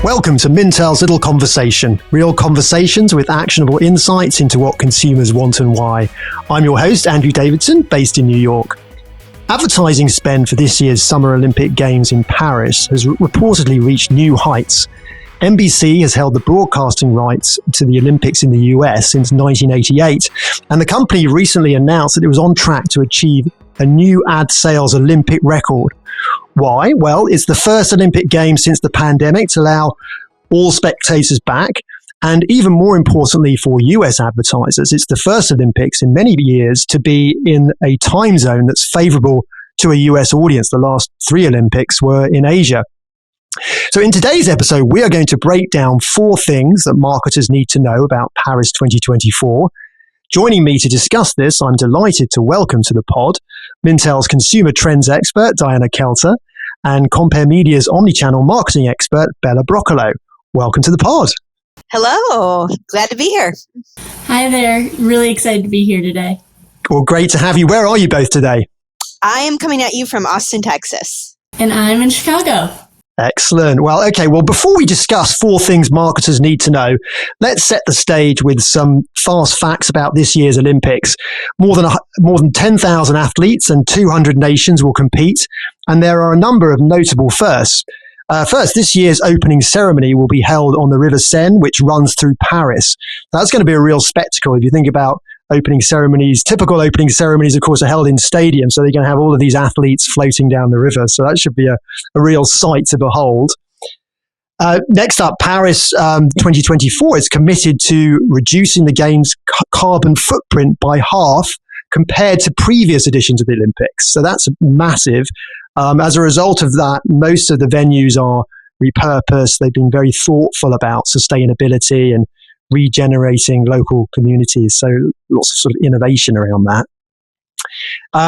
Welcome to Mintel's Little Conversation, real conversations with actionable insights into what consumers want and why. I'm your host, Andrew Davidson, based in New York. Advertising spend for this year's Summer Olympic Games in Paris has reportedly reached new heights. NBC has held the broadcasting rights to the Olympics in the US since 1988, and the company recently announced that it was on track to achieve a new ad sales Olympic record. Why? Well, it's the first Olympic Games since the pandemic to allow all spectators back. And even more importantly for US advertisers, it's the first Olympics in many years to be in a time zone that's favorable to a US audience. The last three Olympics were in Asia. So in today's episode, we are going to break down 4 things that marketers need to know about Paris 2024. Joining me to discuss this, I'm delighted to welcome to the pod Mintel's consumer trends expert, Diana Kelter, and Comperemedia's omnichannel marketing expert, Bella Broccolo. Welcome to the pod. Hello. Glad to be here. Hi there. Really excited to be here today. Well, great to have you. Where are you both today? I am coming at you from Austin, Texas. And I'm in Chicago. Excellent. Well, okay. Well, before we discuss 4 things marketers need to know, let's set the stage with some fast facts about this year's Olympics. More than 10,000 athletes and 200 nations will compete, and there are a number of notable firsts. First, this year's opening ceremony will be held on the River Seine, which runs through Paris. That's going to be a real spectacle if you think about opening ceremonies. Typical opening ceremonies, of course, are held in stadiums, so they're going to have all of these athletes floating down the river. So that should be a real sight to behold. Next up, Paris 2024 is committed to reducing the Games' carbon footprint by half compared to previous editions of the Olympics. So that's massive. As a result of that, most of the venues are repurposed. They've been very thoughtful about sustainability and regenerating local communities. So lots of sort of innovation around that.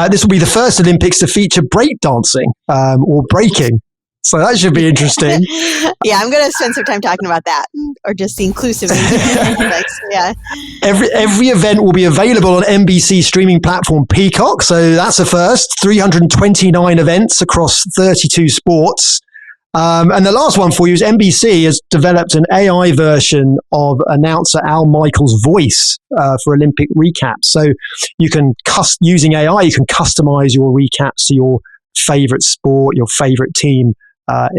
This will be the first Olympics to feature breakdancing or breaking. So that should be interesting. Yeah, I'm going to spend some time talking about that, or just the inclusive Olympics. Yeah. Every event will be available on NBC streaming platform Peacock. So that's a first. 329 events across 32 sports. And the last one for you is NBC has developed an AI version of announcer Al Michaels' voice for Olympic recaps. So you can, using AI, you can customize your recaps to your favorite sport, your favorite team,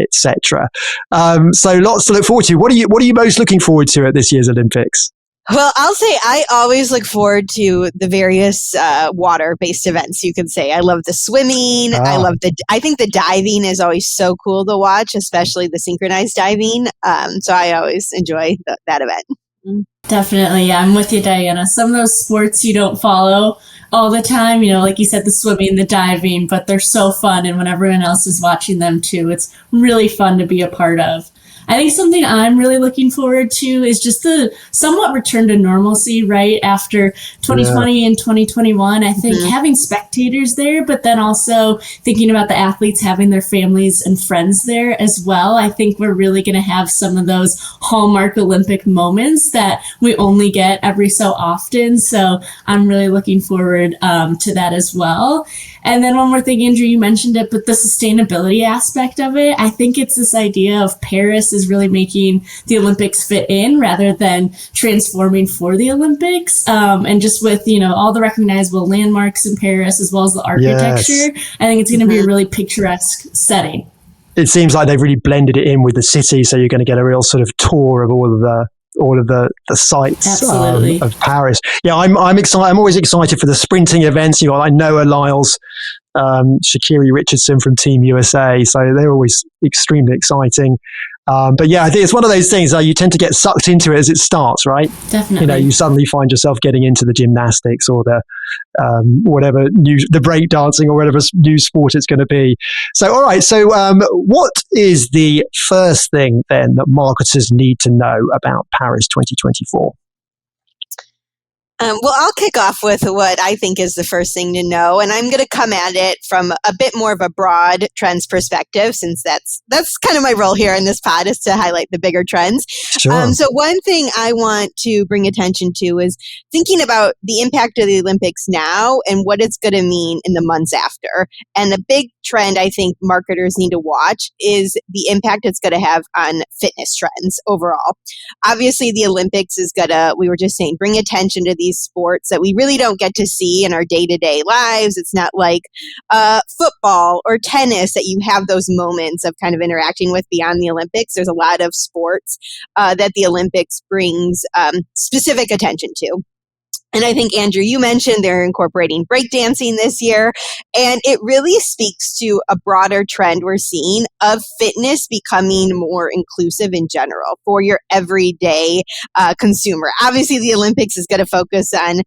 etc. So lots to look forward to. What are you most looking forward to at this year's Olympics? Well, I'll say I always look forward to the various water-based events, you could say. I love the swimming. I think the diving is always so cool to watch, especially the synchronized diving. So I always enjoy that event. Definitely. Yeah, I'm with you, Diana. Some of those sports you don't follow all the time, like you said, the swimming, the diving, but they're so fun. And when everyone else is watching them too, it's really fun to be a part of. I think something I'm really looking forward to is just the somewhat return to normalcy, right? After 2020 and 2021, I think having spectators there, but then also thinking about the athletes having their families and friends there as well. I think we're really going to have some of those hallmark Olympic moments that we only get every so often. So I'm really looking forward to that as well. And then one more thing, Andrew, you mentioned it, but the sustainability aspect of it, I think it's this idea of Paris is really making the Olympics fit in rather than transforming for the Olympics. And just with, all the recognizable landmarks in Paris as well as the architecture, I think it's going to be a really picturesque setting. It seems like they've really blended it in with the city, so you're going to get a real sort of tour of all of the sites of Paris. Yeah, I'm excited. I'm always excited for the sprinting events. Like Noah Lyles, Sha'Carri Richardson from Team USA. So they're always extremely exciting. But yeah, I think it's one of those things you tend to get sucked into it as it starts, right? Definitely. You suddenly find yourself getting into the gymnastics or the the breakdancing or whatever new sport it's going to be. So, all right. So, what is the first thing then that marketers need to know about Paris 2024? Well, I'll kick off with what I think is the first thing to know, and I'm going to come at it from a bit more of a broad trends perspective, since that's kind of my role here in this pod, is to highlight the bigger trends. Sure. So one thing I want to bring attention to is thinking about the impact of the Olympics now and what it's going to mean in the months after. And the big trend I think marketers need to watch is the impact it's going to have on fitness trends overall. Obviously, the Olympics is going to, we were just saying, bring attention to these sports that we really don't get to see in our day-to-day lives. It's not like football or tennis that you have those moments of kind of interacting with beyond the Olympics. There's a lot of sports that the Olympics brings specific attention to. And I think, Andrew, you mentioned they're incorporating breakdancing this year, and it really speaks to a broader trend we're seeing of fitness becoming more inclusive in general for your everyday consumer. Obviously, the Olympics is going to focus on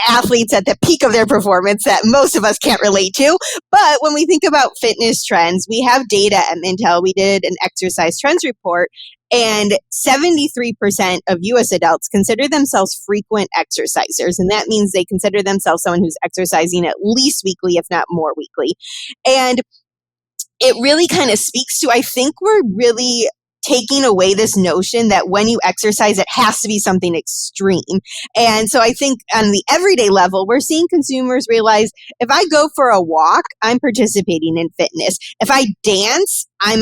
athletes at the peak of their performance that most of us can't relate to. But when we think about fitness trends, we have data at Mintel. We did an exercise trends report, and 73% of U.S. adults consider themselves frequent exercisers. And that means they consider themselves someone who's exercising at least weekly, if not more weekly. And it really kind of speaks to, I think we're really taking away this notion that when you exercise, it has to be something extreme. And so I think on the everyday level, we're seeing consumers realize if I go for a walk, I'm participating in fitness. If I dance, I'm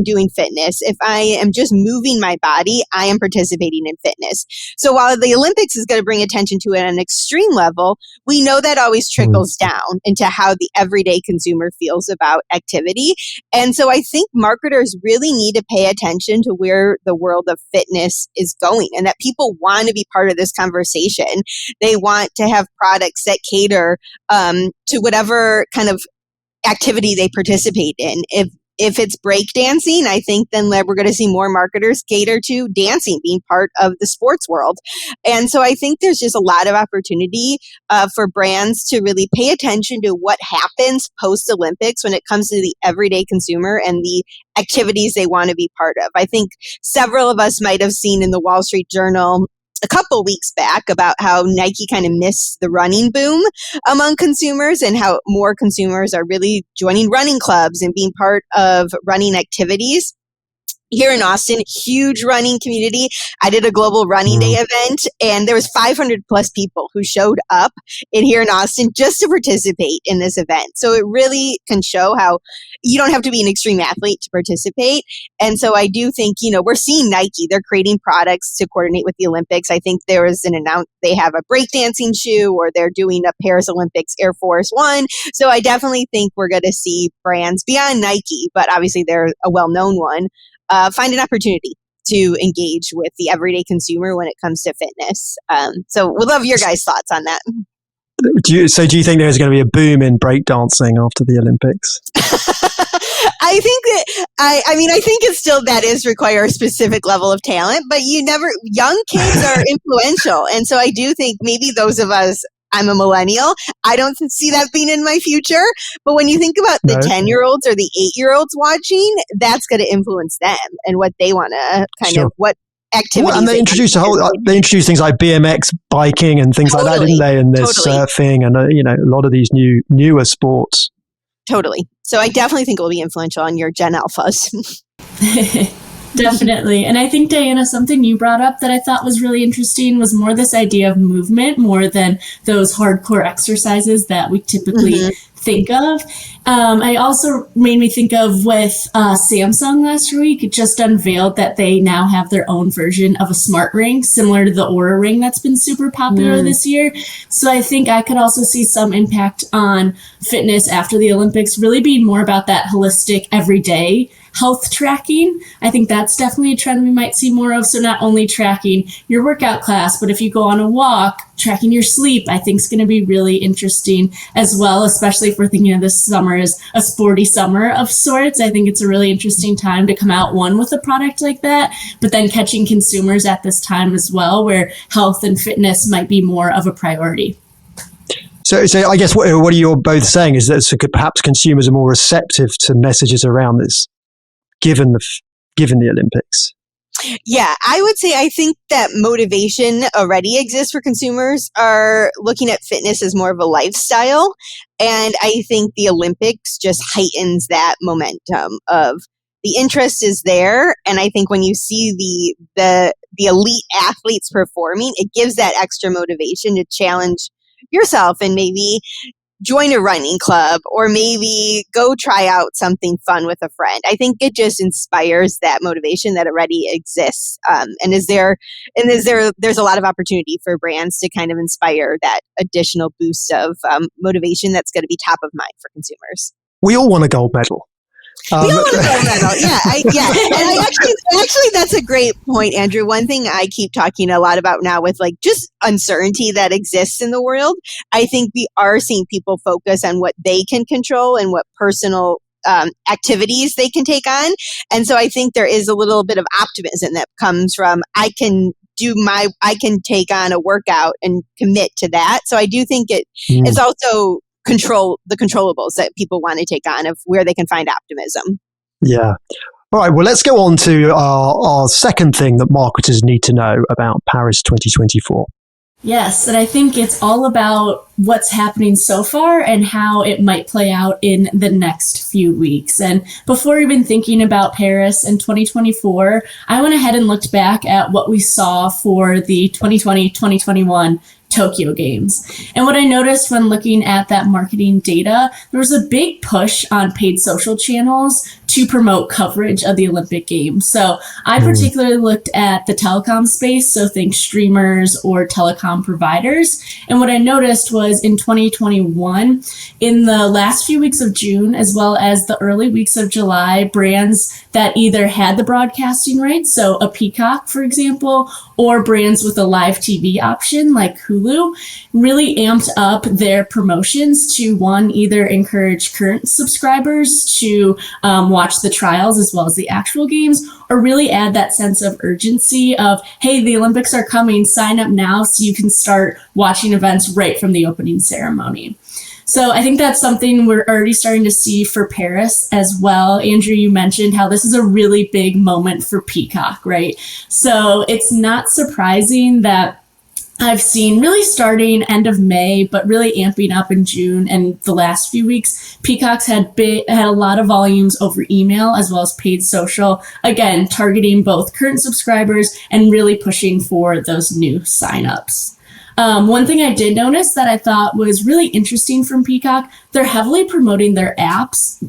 doing fitness. If I am just moving my body, I am participating in fitness. So while the Olympics is going to bring attention to it on an extreme level, we know that always trickles down into how the everyday consumer feels about activity. And so I think marketers really need to pay attention to where the world of fitness is going, and that people want to be part of this conversation. They want to have products that cater to whatever kind of activity they participate in. If it's breakdancing, I think then we're going to see more marketers cater to dancing being part of the sports world. And so I think there's just a lot of opportunity for brands to really pay attention to what happens post-Olympics when it comes to the everyday consumer and the activities they want to be part of. I think several of us might have seen in the Wall Street Journal a couple weeks back about how Nike kind of missed the running boom among consumers, and how more consumers are really joining running clubs and being part of running activities. Here in Austin, huge running community. I did a global running day event, and there was 500 plus people who showed up here in Austin just to participate in this event. So it really can show how you don't have to be an extreme athlete to participate. And so I do think, we're seeing Nike, they're creating products to coordinate with the Olympics. I think there was they have a breakdancing shoe, or they're doing a Paris Olympics Air Force One. So I definitely think we're going to see brands beyond Nike, but obviously they're a well-known one, find an opportunity to engage with the everyday consumer when it comes to fitness. So we'd love your guys' thoughts on that. Do you think there's going to be a boom in breakdancing after the Olympics? I think that, I think it's still, that is require a specific level of talent, but young kids are influential. And so I do think maybe those of us, I'm a millennial, I don't see that being in my future. But when you think about the 10-year-olds or the 8-year-olds watching, that's going to influence them and what they want to what activities. Well, and they introduced things like BMX biking and things like that, didn't they? And there's surfing and a lot of these newer sports. Totally. So I definitely think it will be influential on your Gen Alphas. Definitely. And I think, Diana, something you brought up that I thought was really interesting was more this idea of movement more than those hardcore exercises that we typically think of. I also made me think of with Samsung last week. It just unveiled that they now have their own version of a smart ring, similar to the Oura ring that's been super popular this year. So I think I could also see some impact on fitness after the Olympics, really being more about that holistic everyday health tracking. I think that's definitely a trend we might see more of. So not only tracking your workout class, but if you go on a walk, tracking your sleep, I think is going to be really interesting as well, especially if we're thinking of this summer as a sporty summer of sorts. I think it's a really interesting time to come out with a product like that, but then catching consumers at this time as well, where health and fitness might be more of a priority. So I guess what are you both saying is that perhaps consumers are more receptive to messages around this, given the Olympics. Yeah, I would say I think that motivation already exists for consumers are looking at fitness as more of a lifestyle. And I think the Olympics just heightens that momentum of the interest is there. And I think when you see the elite athletes performing, it gives that extra motivation to challenge yourself and maybe join a running club or maybe go try out something fun with a friend. I think it just inspires that motivation that already exists. There's a lot of opportunity for brands to kind of inspire that additional boost of motivation that's going to be top of mind for consumers. We all want a gold medal. We all want a gold medal. And actually, that's a great point, Andrew. One thing I keep talking a lot about now with like just uncertainty that exists in the world, I think we are seeing people focus on what they can control and what personal activities they can take on. And so I think there is a little bit of optimism that comes from I can take on a workout and commit to that. So I do think it's also the controllables that people want to take on of where they can find optimism. Yeah. All right. Well, let's go on to our second thing that marketers need to know about Paris 2024. Yes, and I think it's all about what's happening so far and how it might play out in the next few weeks. And before even thinking about Paris in 2024, I went ahead and looked back at what we saw for the 2020-2021 Tokyo Games. And what I noticed when looking at that marketing data, there was a big push on paid social channels to promote coverage of the Olympic Games. So I particularly looked at the telecom space, so think streamers or telecom providers. And what I noticed was in 2021, in the last few weeks of June, as well as the early weeks of July, brands that either had the broadcasting rights, so a Peacock, for example, or brands with a live TV option like Hulu, really amped up their promotions to, one, either encourage current subscribers to watch the trials as well as the actual games, or really add that sense of urgency of, hey, the Olympics are coming, sign up now so you can start watching events right from the opening ceremony. So I think that's something we're already starting to see for Paris as well. Andrew, you mentioned how this is a really big moment for Peacock, right? So it's not surprising that I've seen really starting end of May, but really amping up in June and the last few weeks, Peacock's had a lot of volumes over email as well as paid social, again, targeting both current subscribers and really pushing for those new signups. One thing I did notice that I thought was really interesting from Peacock, they're heavily promoting their app, as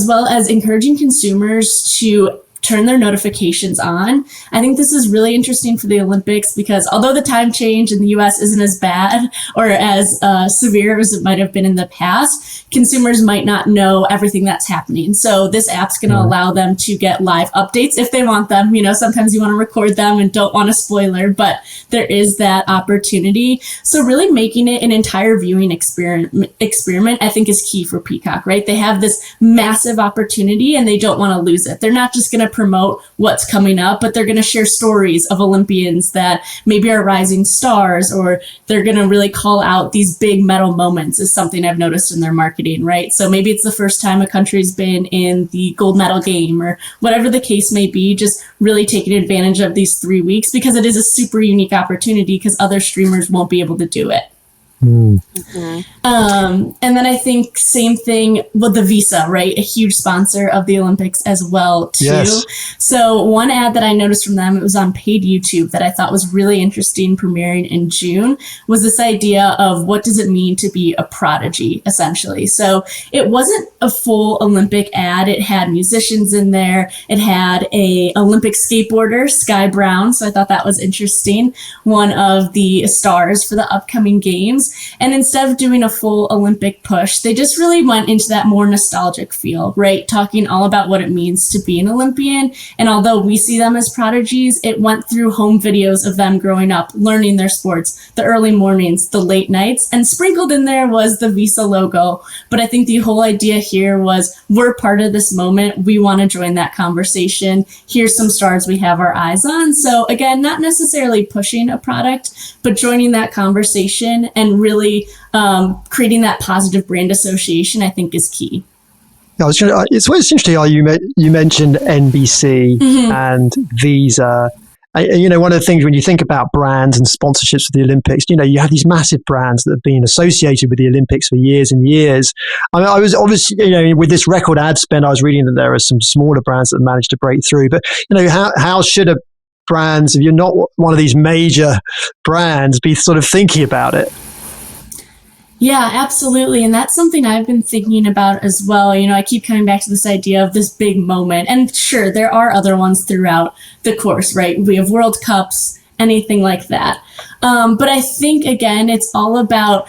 well as encouraging consumers to turn their notifications on. I think this is really interesting for the Olympics because although the time change in the US isn't as bad or as severe as it might have been in the past, consumers might not know everything that's happening. So this app's going to allow them to get live updates if they want them. You know, sometimes you want to record them and don't want a spoiler, but there is that opportunity. So really making it an entire viewing experiment, I think is key for Peacock, right? They have this massive opportunity and they don't want to lose it. They're not just going to promote what's coming up, but they're going to share stories of Olympians that maybe are rising stars, or they're going to really call out these big medal moments is something I've noticed in their marketing, right? So maybe it's the first time a country's been in the gold medal game or whatever the case may be, just really taking advantage of these 3 weeks because it is a super unique opportunity because other streamers won't be able to do it. And then I think same thing with the Visa, right? A huge sponsor of the Olympics as well too. Yes. So one ad that I noticed from them, it was on paid YouTube that I thought was really interesting premiering in June, was this idea of what does it mean to be a prodigy, essentially. So it wasn't a full Olympic ad. It had musicians in there. It had a Olympic skateboarder, Sky Brown. So I thought that was interesting. One of the stars for the upcoming games. And instead of doing a full Olympic push, they just really went into that more nostalgic feel, right? Talking all about what it means to be an Olympian. And although we see them as prodigies, it went through home videos of them growing up, learning their sports, the early mornings, the late nights, and sprinkled in there was the Visa logo. But I think the whole idea here was we're part of this moment. We want to join that conversation. Here's some stars we have our eyes on. So again, not necessarily pushing a product, but joining that conversation and really creating that positive brand association, I think, is key. It's interesting how you mentioned NBC and Visa. One of the things when you think about brands and sponsorships for the Olympics, you have these massive brands that have been associated with the Olympics for years and years. I was obviously, with this record ad spend, I was reading that there are some smaller brands that managed to break through. But, how should a brands, if you're not one of these major brands, be sort of thinking about it? Yeah, absolutely. And that's something I've been thinking about as well. I keep coming back to this idea of this big moment. And sure, there are other ones throughout the course, right? We have World Cups, anything like that. But I think, again, it's all about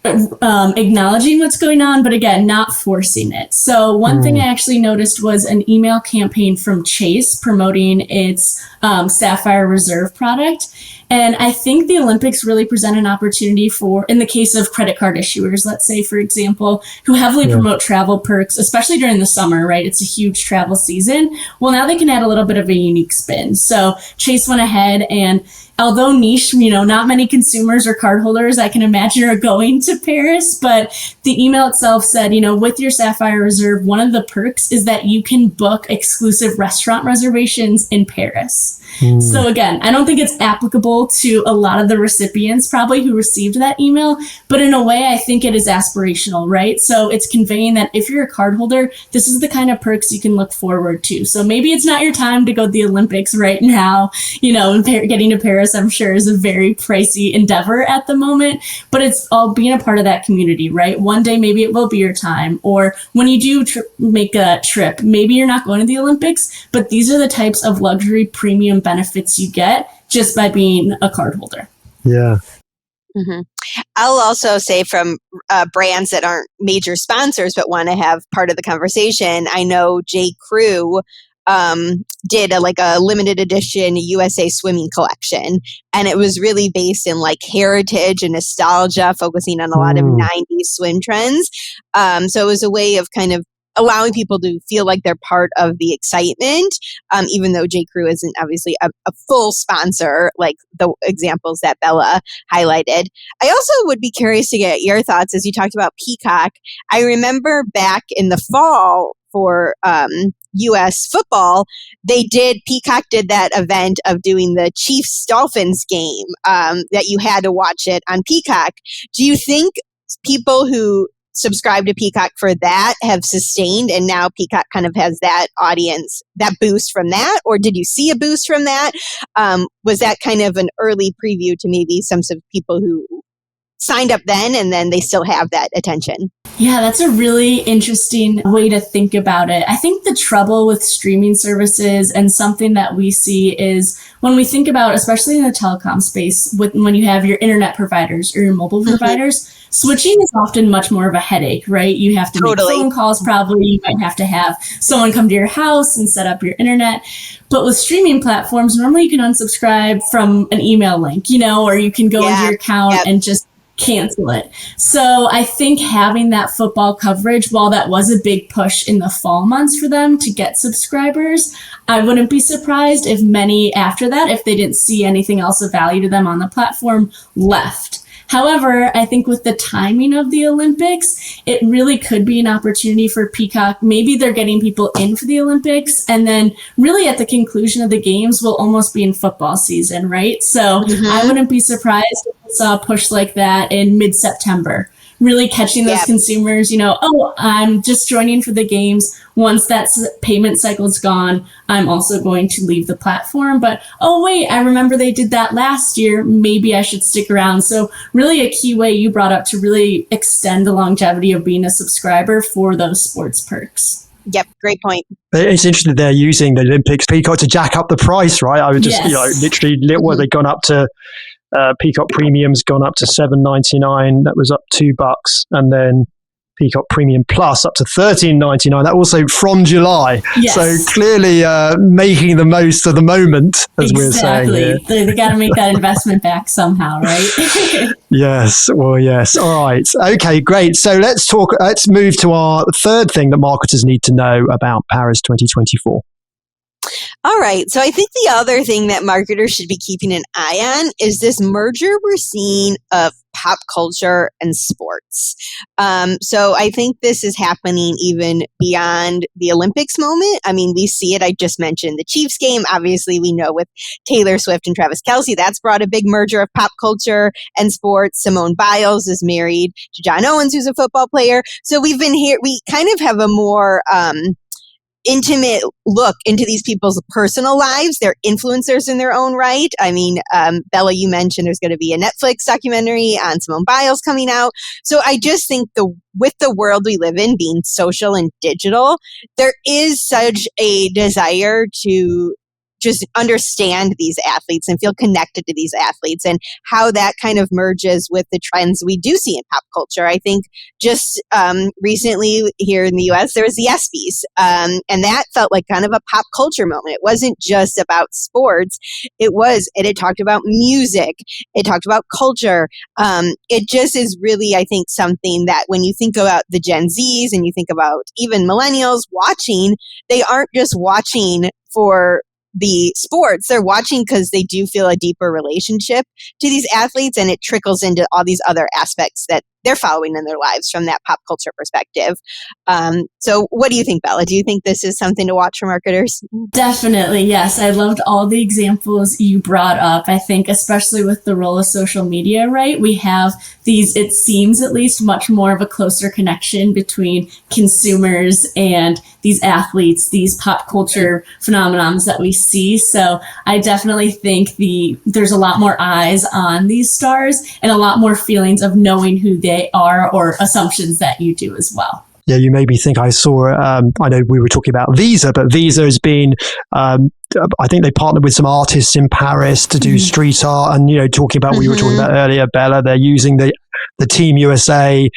acknowledging what's going on, but again, not forcing it. So one thing I actually noticed was an email campaign from Chase promoting its Sapphire Reserve product. And I think the Olympics really present an opportunity for, in the case of credit card issuers, let's say, for example, who heavily promote travel perks, especially during the summer, right? It's a huge travel season. Well, now they can add a little bit of a unique spin. So Chase went ahead and, although niche, not many consumers or cardholders I can imagine are going to Paris, but the email itself said, with your Sapphire Reserve, one of the perks is that you can book exclusive restaurant reservations in Paris. So again, I don't think it's applicable to a lot of the recipients probably who received that email, but in a way, I think it is aspirational, right? So it's conveying that if you're a cardholder, this is the kind of perks you can look forward to. So maybe it's not your time to go to the Olympics right now, getting to Paris, I'm sure, is a very pricey endeavor at the moment, but it's all being a part of that community, right? One day, maybe it will be your time. Or when you do make a trip, maybe you're not going to the Olympics, but these are the types of luxury premium benefits you get just by being a cardholder. Yeah. Mm-hmm. I'll also say from brands that aren't major sponsors but want to have part of the conversation, I know J. Crew did a limited edition USA swimming collection, and it was really based in heritage and nostalgia, focusing on a lot of 90s swim trends. So it was a way of kind of allowing people to feel like they're part of the excitement, even though J. Crew isn't obviously a full sponsor like the examples that Bella highlighted. I also would be curious to get your thoughts as you talked about Peacock. I remember back in the fall for U.S. football, Peacock did that event of doing the Chiefs-Dolphins game that you had to watch it on Peacock. Do you think people who subscribe to Peacock for that have sustained, and now Peacock kind of has that audience, that boost from that? Or did you see a boost from that? Was that kind of an early preview to maybe some people who signed up then and then they still have that attention? Yeah, that's a really interesting way to think about it. I think the trouble with streaming services and something that we see is when we think about, especially in the telecom space, when you have your internet providers or your mobile providers, switching is often much more of a headache, right? You have to make phone calls probably. You might have to have someone come to your house and set up your internet. But with streaming platforms, normally you can unsubscribe from an email link, or you can go into your account and just cancel it. So I think having that football coverage, while that was a big push in the fall months for them to get subscribers, I wouldn't be surprised if many after that, if they didn't see anything else of value to them on the platform, left. However, I think with the timing of the Olympics, it really could be an opportunity for Peacock. Maybe they're getting people in for the Olympics, and then really at the conclusion of the games, we'll almost be in football season, right? So I wouldn't be surprised if we saw a push like that in mid-September, really catching those consumers, I'm just joining for the games. Once that payment cycle's gone, I'm also going to leave the platform. But, oh, wait, I remember they did that last year. Maybe I should stick around. So really a key way you brought up to really extend the longevity of being a subscriber for those sports perks. Yep, great point. It's interesting that they're using the Olympics Peacock to jack up the price, right? I would just, literally, they've gone up to Peacock Premium's gone up to $7.99. That was up $2, and then Peacock Premium Plus up to $13.99. That also from July. Yes. So clearly making the most of the moment, as we're saying here. They got to make that investment back somehow, right? Yes. Well, yes. All right. Okay, great. So let's move to our third thing that marketers need to know about Paris 2024. All right. So I think the other thing that marketers should be keeping an eye on is this merger we're seeing of pop culture and sports. So I think this is happening even beyond the Olympics moment. I mean, we see it. I just mentioned the Chiefs game. Obviously, we know with Taylor Swift and Travis Kelce, that's brought a big merger of pop culture and sports. Simone Biles is married to John Owens, who's a football player. So we've been here. We kind of have a more intimate look into these people's personal lives. They're influencers in their own right. I mean, Bella, you mentioned there's going to be a Netflix documentary on Simone Biles coming out. So I just think with the world we live in being social and digital, there is such a desire to just understand these athletes and feel connected to these athletes and how that kind of merges with the trends we do see in pop culture. I think just recently here in the US, there was the ESPYs, and that felt like kind of a pop culture moment. It wasn't just about sports. It talked about music. It talked about culture. It just is really, I think, something that when you think about the Gen Zs and you think about even millennials watching, they aren't just watching for the sports. They're watching because they do feel a deeper relationship to these athletes, and it trickles into all these other aspects that they're following in their lives from that pop culture perspective. So what do you think, Bella? Do you think this is something to watch for marketers? Definitely, yes. I loved all the examples you brought up. I think especially with the role of social media, right? We have these, it seems at least, much more of a closer connection between consumers and these athletes, these pop culture phenomenons that we see. So I definitely think there's a lot more eyes on these stars and a lot more feelings of knowing who they are or assumptions that you do as well. Yeah, you made me think. I saw, I know we were talking about Visa, but Visa has been, I think they partnered with some artists in Paris to do street art. And, talking about what you were talking about earlier, Bella, they're using the Team USA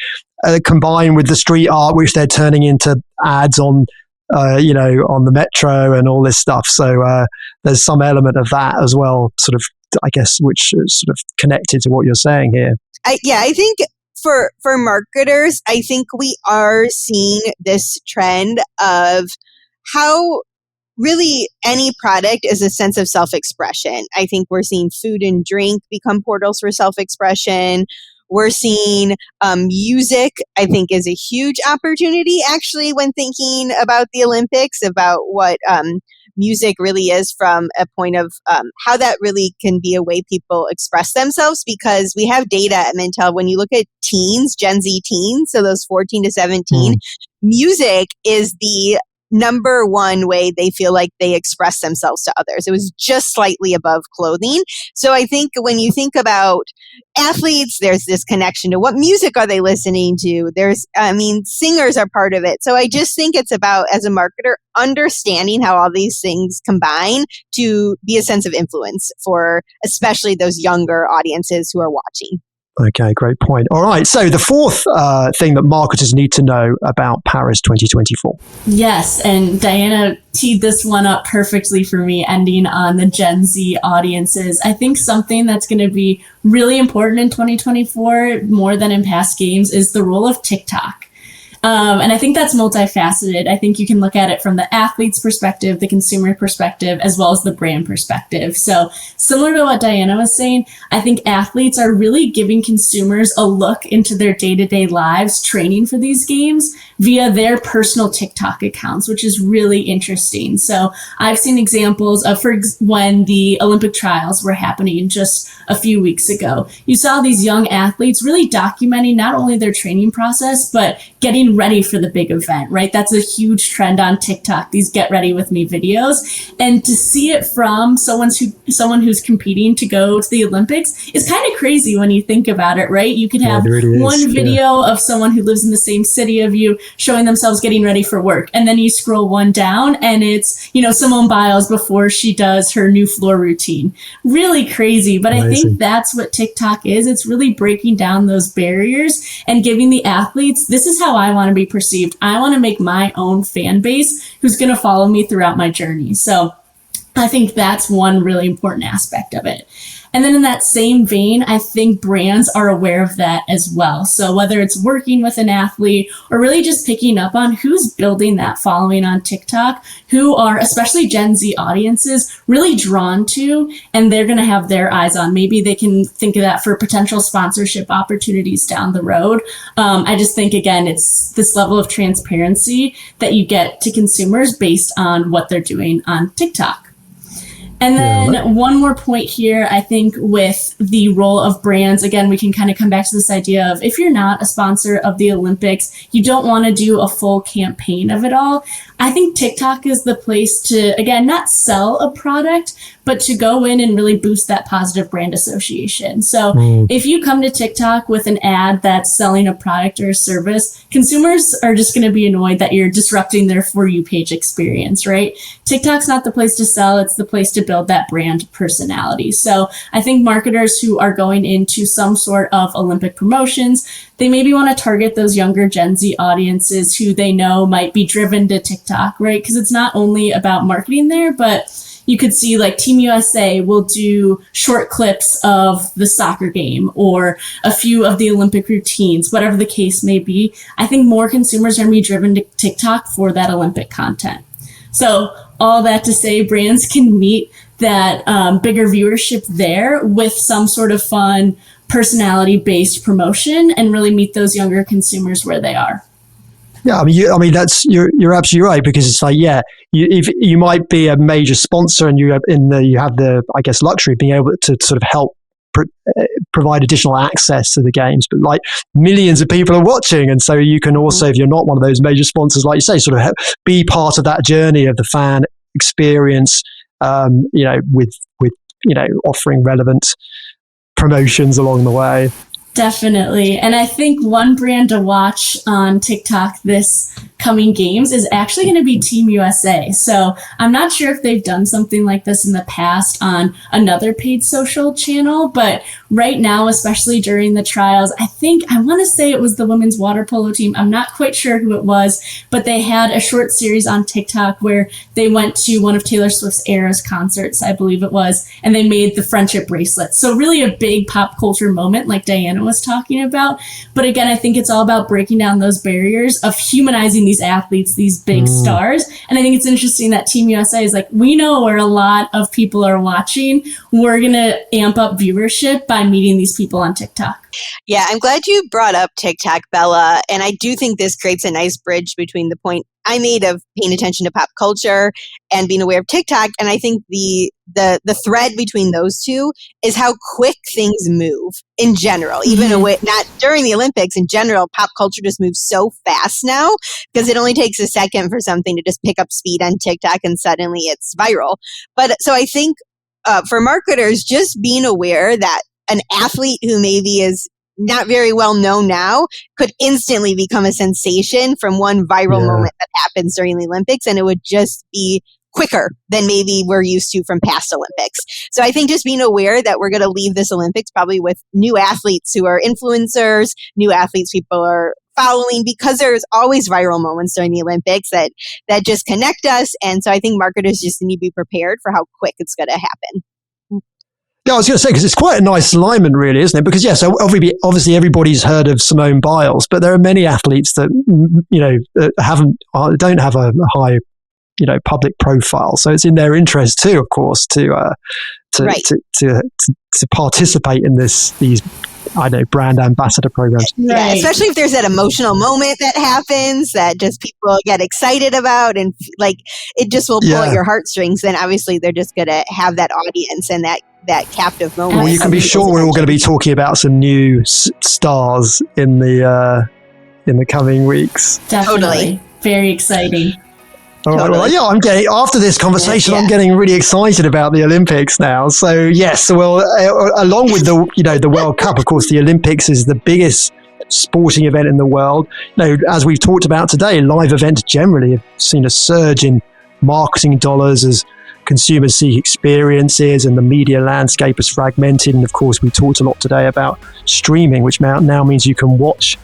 combined with the street art, which they're turning into ads on, on the metro and all this stuff. So there's some element of that as well, sort of, I guess, which is sort of connected to what you're saying here. I think for marketers, I think we are seeing this trend of how really any product is a sense of self-expression. I think we're seeing food and drink become portals for self-expression. We're seeing music, I think, is a huge opportunity, actually, when thinking about the Olympics, about what music really is from a point of how that really can be a way people express themselves, because we have data at Mintel. When you look at teens, Gen Z teens, so those 14 to 17, music is the number one way they feel like they express themselves to others. It was just slightly above clothing. So I think when you think about athletes, there's this connection to what music are they listening to? Singers are part of it. So I just think it's about, as a marketer, understanding how all these things combine to be a sense of influence for especially those younger audiences who are watching. Okay, great point. All right, so the fourth thing that marketers need to know about Paris 2024. Yes, and Diana teed this one up perfectly for me, ending on the Gen Z audiences. I think something that's going to be really important in 2024, more than in past games, is the role of TikTok. And I think that's multifaceted. I think you can look at it from the athlete's perspective, the consumer perspective, as well as the brand perspective. So similar to what Diana was saying, I think athletes are really giving consumers a look into their day-to-day lives, training for these games via their personal TikTok accounts, which is really interesting. So I've seen examples of when the Olympic trials were happening just a few weeks ago. You saw these young athletes really documenting not only their training process, but getting ready for the big event, right? That's a huge trend on TikTok, these get ready with me videos. And to see it from someone who's competing to go to the Olympics is kind of crazy when you think about it, right? You could have one video of someone who lives in the same city of you showing themselves getting ready for work. And then you scroll one down and it's, Simone Biles before she does her new floor routine. Really crazy. But amazing. I think that's what TikTok is. It's really breaking down those barriers and giving the athletes, this is how I want to be perceived. I want to make my own fan base who's going to follow me throughout my journey. So I think that's one really important aspect of it. And then in that same vein, I think brands are aware of that as well. So whether it's working with an athlete or really just picking up on who's building that following on TikTok, who are, especially Gen Z audiences, really drawn to, and they're going to have their eyes on. Maybe they can think of that for potential sponsorship opportunities down the road. I just think, again, it's this level of transparency that you get to consumers based on what they're doing on TikTok. And then one more point here, I think with the role of brands, again, we can kind of come back to this idea of if you're not a sponsor of the Olympics, you don't want to do a full campaign of it all. I think TikTok is the place to, again, not sell a product, but to go in and really boost that positive brand association. So if you come to TikTok with an ad that's selling a product or a service, consumers are just going to be annoyed that you're disrupting their For You page experience, right? TikTok's not the place to sell. It's the place to build that brand personality. So I think marketers who are going into some sort of Olympic promotions, they maybe want to target those younger Gen Z audiences who they know might be driven to TikTok, right? Because it's not only about marketing there, but you could see like Team USA will do short clips of the soccer game or a few of the Olympic routines, whatever the case may be. I think more consumers are going to be driven to TikTok for that Olympic content. So all that to say, brands can meet that bigger viewership there with some sort of fun personality-based promotion and really meet those younger consumers where they are. Yeah, that's you're absolutely right, because it's like, if you might be a major sponsor and you have the I guess luxury of being able to sort of help provide additional access to the games, but like millions of people are watching, and so you can also, if you're not one of those major sponsors, like you say, sort of be part of that journey of the fan experience, with offering relevant promotions along the way. Definitely. And I think one brand to watch on TikTok this coming games is actually going to be Team USA. So I'm not sure if they've done something like this in the past on another paid social channel, but right now, especially during the trials, I want to say it was the women's water polo team. I'm not quite sure who it was, but they had a short series on TikTok where they went to one of Taylor Swift's Eras concerts, I believe it was, and they made the friendship bracelet. So really a big pop culture moment like Diana was talking about. But again, I think it's all about breaking down those barriers of humanizing these athletes, these big stars. And I think it's interesting that Team USA is like, we know where a lot of people are watching. We're going to amp up viewership by meeting these people on TikTok. Yeah, I'm glad you brought up TikTok, Bella. And I do think this creates a nice bridge between the point I made of paying attention to pop culture and being aware of TikTok. And I think the thread between those two is how quick things move in general, even not during the Olympics. In general, pop culture just moves so fast now because it only takes a second for something to just pick up speed on TikTok and suddenly it's viral. But so I think for marketers, just being aware that an athlete who maybe is not very well known now could instantly become a sensation from one viral moment that happens during the Olympics, and it would just be quicker than maybe we're used to from past Olympics. So I think just being aware that we're going to leave this Olympics probably with new athletes who are influencers, new athletes people are following, because there's always viral moments during the Olympics that just connect us. And so I think marketers just need to be prepared for how quick it's going to happen. Yeah, I was going to say, because it's quite a nice alignment, really, isn't it? Because, so obviously everybody's heard of Simone Biles, but there are many athletes that, don't have a high, public profile. So it's in their interest too, of course, to participate in these brand ambassador programs. Right. Yeah, especially if there's that emotional moment that happens that just people get excited about, and like it just will pull at your heartstrings. Then obviously they're just going to have that audience and that captive moment. Well, you can be sure we're all going to be talking about some new stars in the coming weeks. Definitely. Totally. Very exciting. All right. Well, after this conversation, I'm getting really excited about the Olympics now. So yes, along with the World Cup, of course, the Olympics is the biggest sporting event in the world. As we've talked about today, live events generally have seen a surge in marketing dollars as consumers seek experiences and the media landscape is fragmented. And of course, we talked a lot today about streaming, which now means you can watch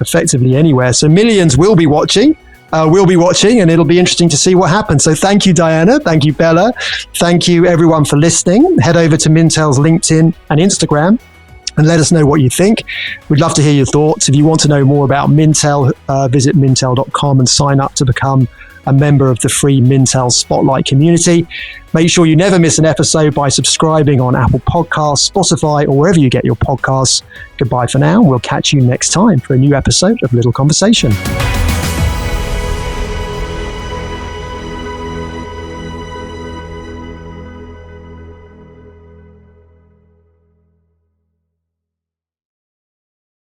effectively anywhere. So millions will be watching. we'll be watching, and it'll be interesting to see what happens. So thank you, Diana. Thank you, Bella. Thank you, everyone, for listening. Head over to Mintel's LinkedIn and Instagram and let us know what you think. We'd love to hear your thoughts. If you want to know more about Mintel, visit mintel.com and sign up to become a member of the free Mintel Spotlight community. Make sure you never miss an episode by subscribing on Apple Podcasts, Spotify, or wherever you get your podcasts. Goodbye for now. We'll catch you next time for a new episode of Little Conversation.